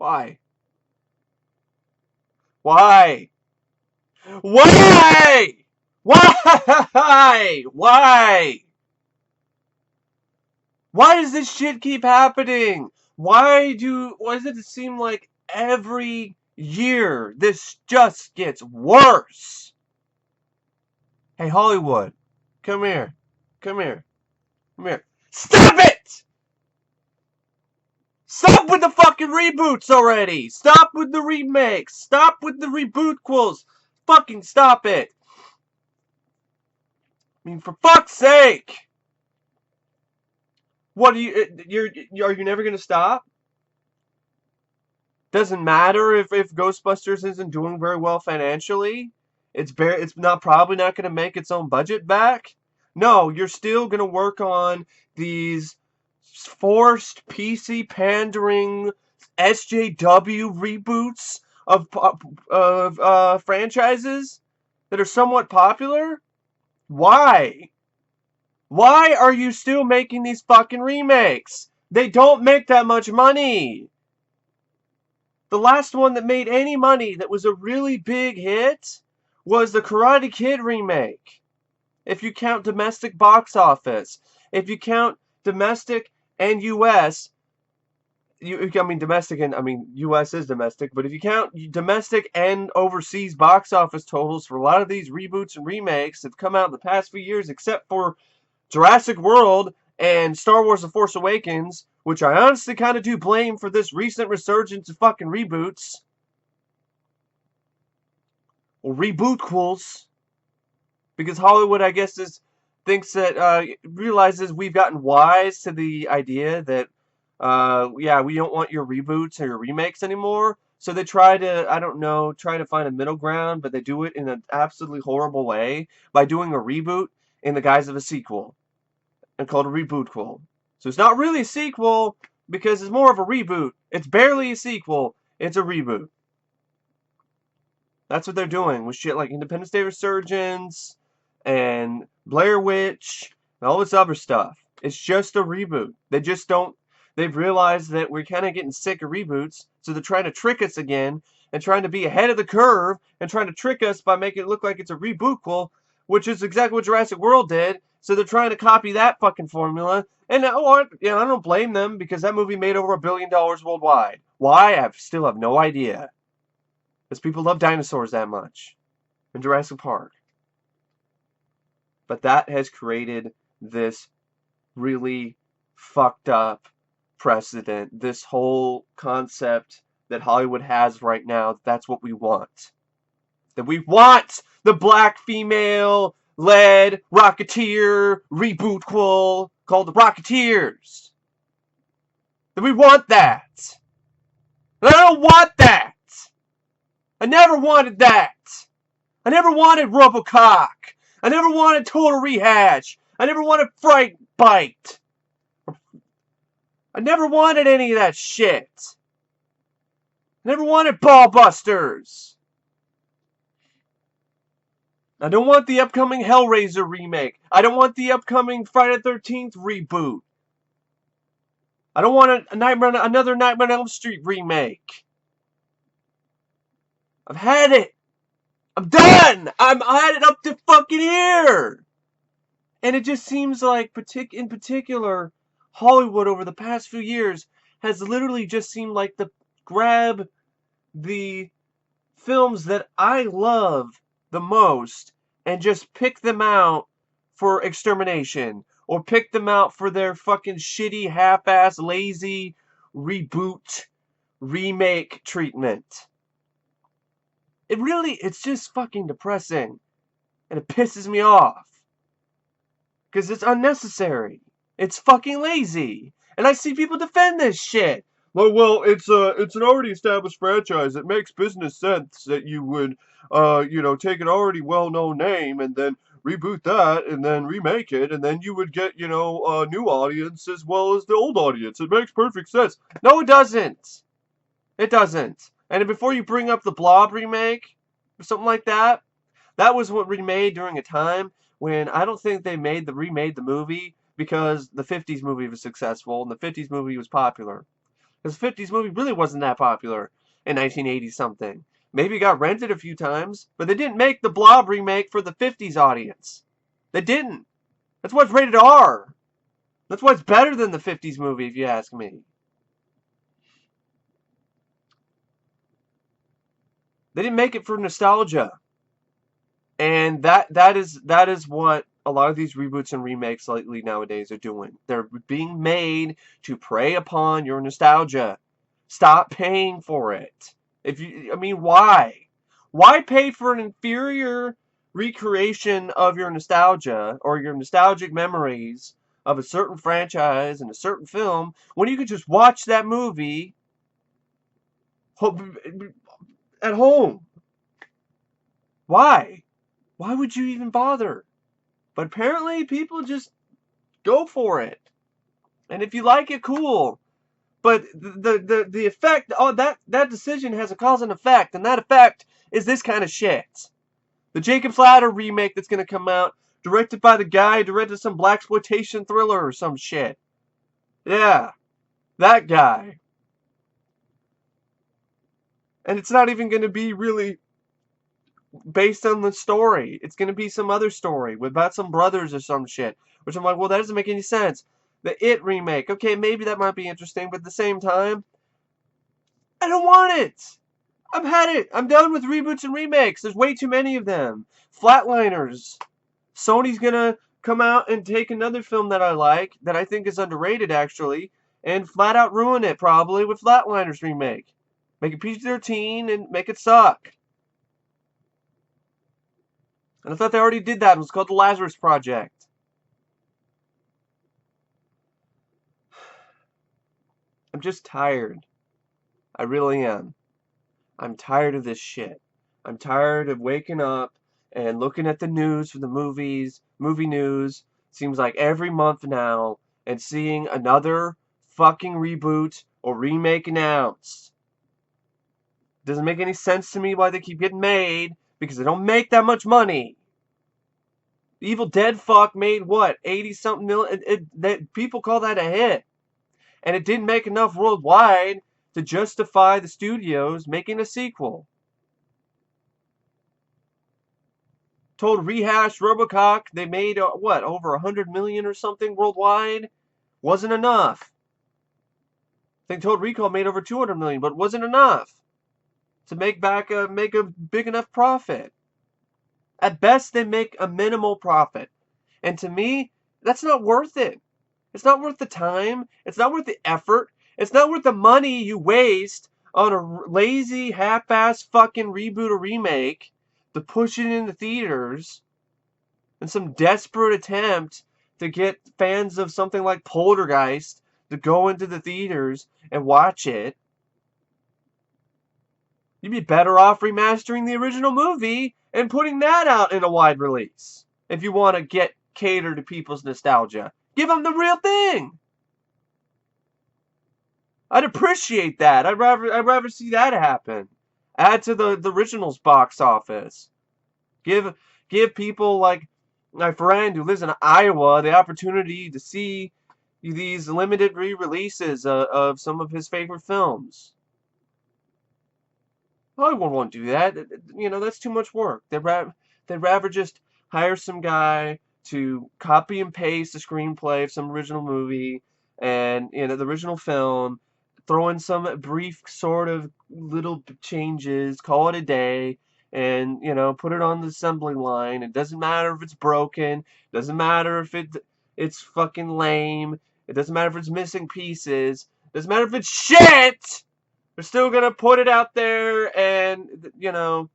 Why? Why? Why? Why? Why? Why does this shit keep happening? Why does it seem like every year this just gets worse? Hey, Hollywood, come here. Come here. Come here. Stop it! Stop with the fucking reboots already! Stop with the remakes! Stop with the rebootquels! Fucking stop it! I mean, for fuck's sake! What are you never gonna stop? Doesn't matter if Ghostbusters isn't doing very well financially. It's not probably not gonna make its own budget back. No, you're still gonna work on these forced PC pandering SJW reboots of franchises that are somewhat popular. Why? Why are you still making these fucking remakes? They don't make that much money. The last one that made any money that was a really big hit was the Karate Kid remake. If you count domestic box office. If you count domestic and US, domestic and US is domestic, but if you count domestic and overseas box office totals for a lot of these reboots and remakes that have come out in the past few years, except for Jurassic World and Star Wars The Force Awakens, which I honestly kind of do blame for this recent resurgence of fucking reboots. Or rebootquels. Because Hollywood, I guess, realizes we've gotten wise to the idea that, yeah, we don't want your reboots or your remakes anymore. So they try to find a middle ground, but they do it in an absolutely horrible way by doing a reboot in the guise of a sequel and called a rebootquel. So it's not really a sequel because it's more of a reboot. It's barely a sequel. It's a reboot. That's what they're doing with shit like Independence Day Resurgence and Blair Witch and all this other stuff. It's just a reboot. They've realized that we're kind of getting sick of reboots, so they're trying to trick us again and trying to be ahead of the curve and trying to trick us by making it look like it's a rebootquel, which is exactly what Jurassic World did. So they're trying to copy that fucking formula. And I don't blame them because that movie made over $1 billion worldwide. Why? I still have no idea. Because people love dinosaurs that much. In Jurassic Park. But that has created this really fucked up precedent. This whole concept that Hollywood has right now. That's what we want. That we want the black female-led Rocketeer rebootquel called the Rocketeers. That we want that. And I don't want that. I never wanted that. I never wanted Robocock. I never wanted Total Rehash. I never wanted Fright Bite. I never wanted any of that shit. I never wanted Ballbusters. I don't want the upcoming Hellraiser remake. I don't want the upcoming Friday the 13th reboot. I don't want another Nightmare on Elm Street remake. I've had it. I'm done. I'm had it up to fucking here. And it just seems like, in particular, Hollywood over the past few years has literally just seemed like to grab the films that I love the most and just pick them out for extermination or pick them out for their fucking shitty, half-ass, lazy reboot, remake treatment. It's just fucking depressing. And it pisses me off. Because it's unnecessary. It's fucking lazy. And I see people defend this shit. Well, it's an already established franchise. It makes business sense that you would, take an already well-known name and then reboot that and then remake it, and then you would get, a new audience as well as the old audience. It makes perfect sense. No, it doesn't. It doesn't. And before you bring up the Blob remake or something like that, that was what remade during a time when I don't think they remade the movie because the 50s movie was successful and the 50s movie was popular. Because the 50s movie really wasn't that popular in 1980 something. Maybe it got rented a few times, but they didn't make the Blob remake for the 50s audience. They didn't. That's why it's rated R. That's why it's better than the 50s movie, if you ask me. They didn't make it for nostalgia. And that is what a lot of these reboots and remakes lately nowadays are doing. They're being made to prey upon your nostalgia. Stop paying for it. I mean, why? Why pay for an inferior recreation of your nostalgia or your nostalgic memories of a certain franchise and a certain film when you could just watch that movie at home? Why? Why would you even bother? But apparently people just go for it. And if you like it, cool. But the effect, that decision has a cause and effect, and that effect is this kind of shit. The Jacob's Ladder remake that's gonna come out, directed by the guy who directed some blaxploitation thriller or some shit. Yeah, that guy. And it's not even gonna be really based on the story. It's gonna be some other story about some brothers or some shit. Which I'm like, well, that doesn't make any sense. The It remake, okay, maybe that might be interesting, but at the same time, I don't want it. I've had it. I'm done with reboots and remakes. There's way too many of them. Flatliners. Sony's gonna come out and take another film that I like, that I think is underrated actually, and flat out ruin it probably with Flatliners remake. Make it PG-13 and make it suck. And I thought they already did that. It was called The Lazarus Project. I'm just tired. I really am. I'm tired of this shit. I'm tired of waking up and looking at the news for the movie news, seems like every month now, and seeing another fucking reboot or remake announced. Doesn't make any sense to me why they keep getting made, because they don't make that much money. The Evil Dead fuck made what, 80-something million? People call that a hit. And it didn't make enough worldwide to justify the studios making a sequel. Told Rehash Robocock they made, what, over 100 million or something worldwide? Wasn't enough. I think Total Recall made over 200 million, but wasn't enough to make a big enough profit. At best, they make a minimal profit. And to me, that's not worth it. It's not worth the time. It's not worth the effort. It's not worth the money you waste on a lazy, half-ass fucking reboot or remake to push it into theaters in some desperate attempt to get fans of something like Poltergeist to go into the theaters and watch it. You'd be better off remastering the original movie and putting that out in a wide release if you want to cater to people's nostalgia. Give them the real thing. I'd appreciate that. I'd rather see that happen. Add to the originals box office. Give people like my friend who lives in Iowa the opportunity to see these limited re-releases of some of his favorite films. I wouldn't want to do that. You know, that's too much work. They'd rather just hire some guy to copy and paste the screenplay of some original movie and, you know, the original film, throw in some brief sort of little changes, call it a day, and, you know, put it on the assembly line. It doesn't matter if it's broken. It doesn't matter if it's fucking lame. It doesn't matter if it's missing pieces. It doesn't matter if it's shit! They're still gonna put it out there and, you know,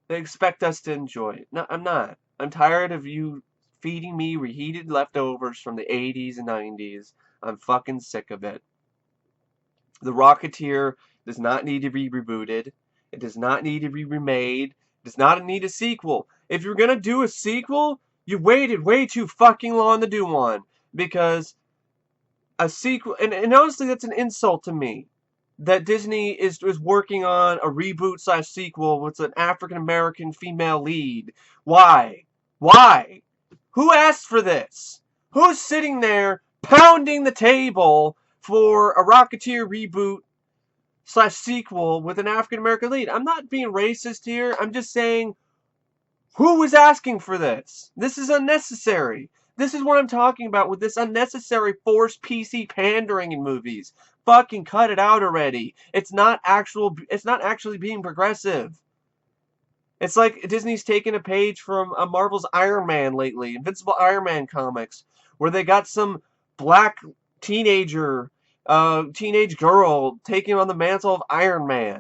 they expect us to enjoy it. No, I'm not. I'm tired of you feeding me reheated leftovers from the 80s and 90s. I'm fucking sick of it. The Rocketeer does not need to be rebooted. It does not need to be remade. It does not need a sequel. If you're gonna do a sequel, you waited way too fucking long to do one. Because a sequel, and honestly that's an insult to me. That Disney is working on a reboot/sequel with an African-American female lead. Why? Why? Who asked for this? Who's sitting there pounding the table for a Rocketeer reboot slash sequel with an African American lead. I'm not being racist here. I'm just saying, who was asking for this? This is unnecessary. This is what I'm talking about with this unnecessary forced PC pandering in movies. Fucking cut it out already. It's not actually being progressive. It's like Disney's taken a page from Marvel's Iron Man lately, Invincible Iron Man comics, where they got some black teenager, teenage girl taking on the mantle of Iron Man.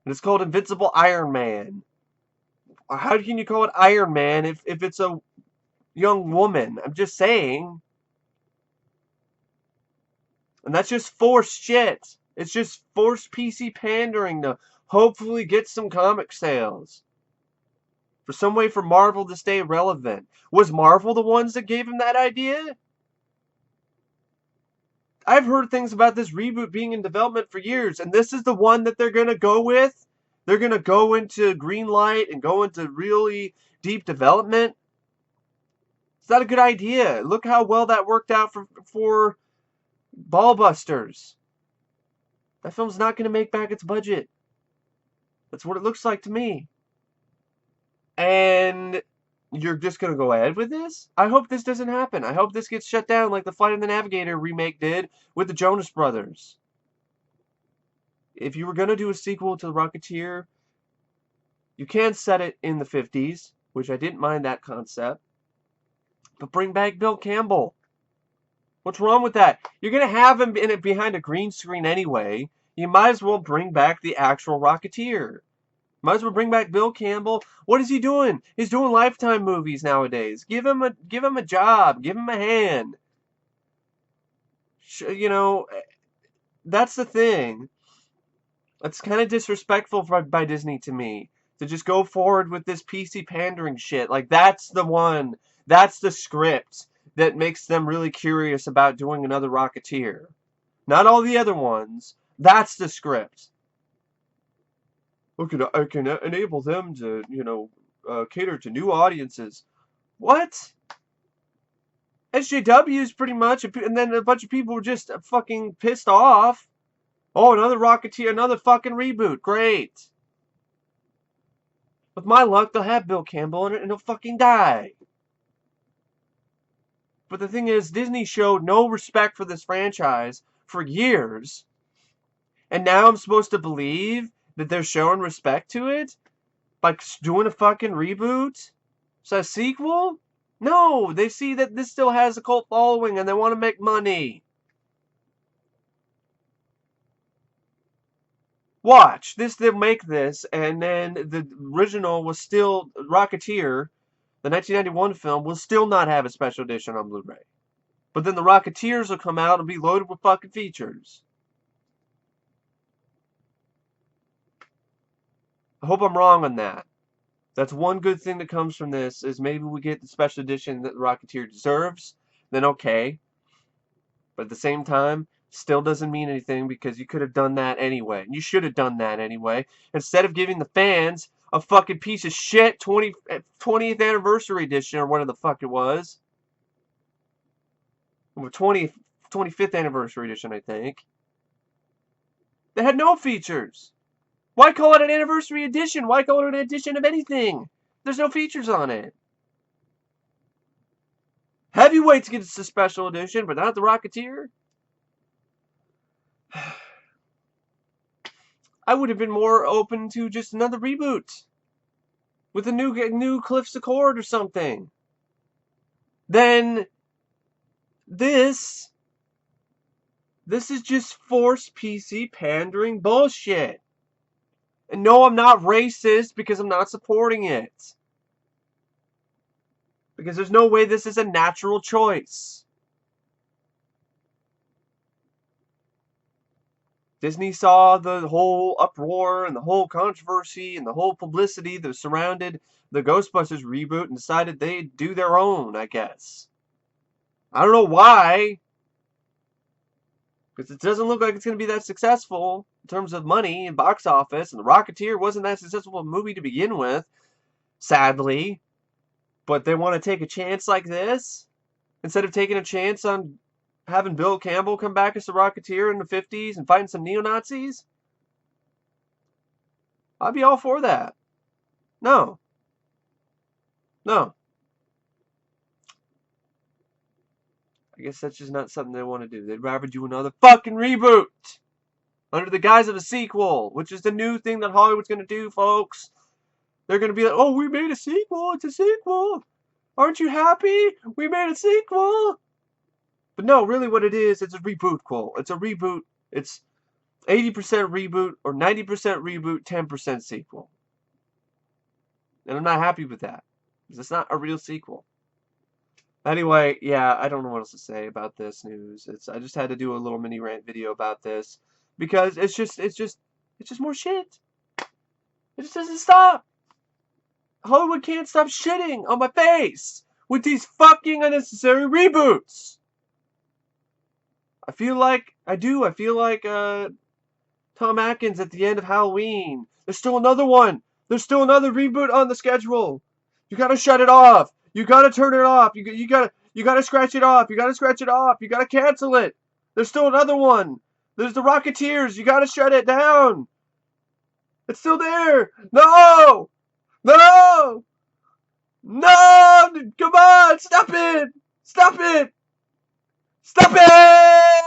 And it's called Invincible Iron Man. How can you call it Iron Man if it's a young woman? I'm just saying. And that's just forced shit. It's just forced PC pandering to hopefully get some comic sales. For some way for Marvel to stay relevant. Was Marvel the ones that gave him that idea? I've heard things about this reboot being in development for years, and this is the one that they're going to go with? They're going to go into green light and go into really deep development? It's not a good idea. Look how well that worked out for Ballbusters. That film's not going to make back its budget. That's what it looks like to me. And you're just going to go ahead with this? I hope this doesn't happen. I hope this gets shut down like the Flight of the Navigator remake did with the Jonas Brothers. If you were going to do a sequel to The Rocketeer, you can set it in the 50s, which I didn't mind that concept. But bring back Bill Campbell. What's wrong with that? You're going to have him in it behind a green screen anyway. You might as well bring back the actual Rocketeer. Might as well bring back Bill Campbell. What is he doing? He's doing Lifetime movies nowadays. Give him a job. Give him a hand. You know, that's the thing. It's kind of disrespectful by Disney to me to just go forward with this PC pandering shit. Like, that's the one. That's the script that makes them really curious about doing another Rocketeer. Not all the other ones. That's the script. I can enable them to, cater to new audiences. What? SJWs pretty much, and then a bunch of people were just fucking pissed off. Oh, another Rocketeer, another fucking reboot. Great. With my luck, they'll have Bill Campbell in it and he'll fucking die. But the thing is, Disney showed no respect for this franchise for years. And now I'm supposed to believe that they're showing respect to it? By doing a fucking reboot? So a sequel? No, they see that this still has a cult following and they want to make money. Watch, they'll make this, and then the original was still Rocketeer, the 1991 film, will still not have a special edition on Blu-ray. But then the Rocketeers will come out and be loaded with fucking features. I hope I'm wrong on that. That's one good thing that comes from this, is maybe we get the special edition that the Rocketeer deserves, then okay. But at the same time, still doesn't mean anything because you could have done that anyway. You should have done that anyway. Instead of giving the fans a fucking piece of shit 20th anniversary edition or whatever the fuck it was. 25th anniversary edition, I think. They had no features. Why call it an anniversary edition? Why call it an edition of anything? There's no features on it. Heavyweights gets a special edition, but not the Rocketeer. I would have been more open to just another reboot with a new Cliff's Accord or something. Then this is just forced PC pandering bullshit. And no, I'm not racist because I'm not supporting it. Because there's no way this is a natural choice. Disney saw the whole uproar and the whole controversy and the whole publicity that surrounded the Ghostbusters reboot and decided they'd do their own, I guess. I don't know why. Because it doesn't look like it's going to be that successful in terms of money and box office. And The Rocketeer wasn't that successful a movie to begin with, sadly. But they want to take a chance like this? Instead of taking a chance on having Bill Campbell come back as the Rocketeer in the 50s and fighting some neo-Nazis? I'd be all for that. No. No. I guess that's just not something they want to do. They'd rather do another fucking reboot under the guise of a sequel, which is the new thing that Hollywood's going to do, folks. They're going to be like, oh, we made a sequel. It's a sequel. Aren't you happy? We made a sequel. But no, really what it is, it's a reboot, Cole. It's a reboot. It's 80% reboot or 90% reboot, 10% sequel. And I'm not happy with that. Because it's not a real sequel. Anyway, yeah, I don't know what else to say about this news. I just had to do a little mini rant video about this. Because it's just more shit. It just doesn't stop. Hollywood can't stop shitting on my face with these fucking unnecessary reboots. I feel like Tom Atkins at the end of Halloween. There's still another one. There's still another reboot on the schedule. You gotta shut it off. You gotta turn it off. You gotta scratch it off. You gotta scratch it off. You gotta cancel it. There's still another one. There's the Rocketeers. You gotta shut it down. It's still there. No! No! No! Come on! Stop it! Stop it! Stop it!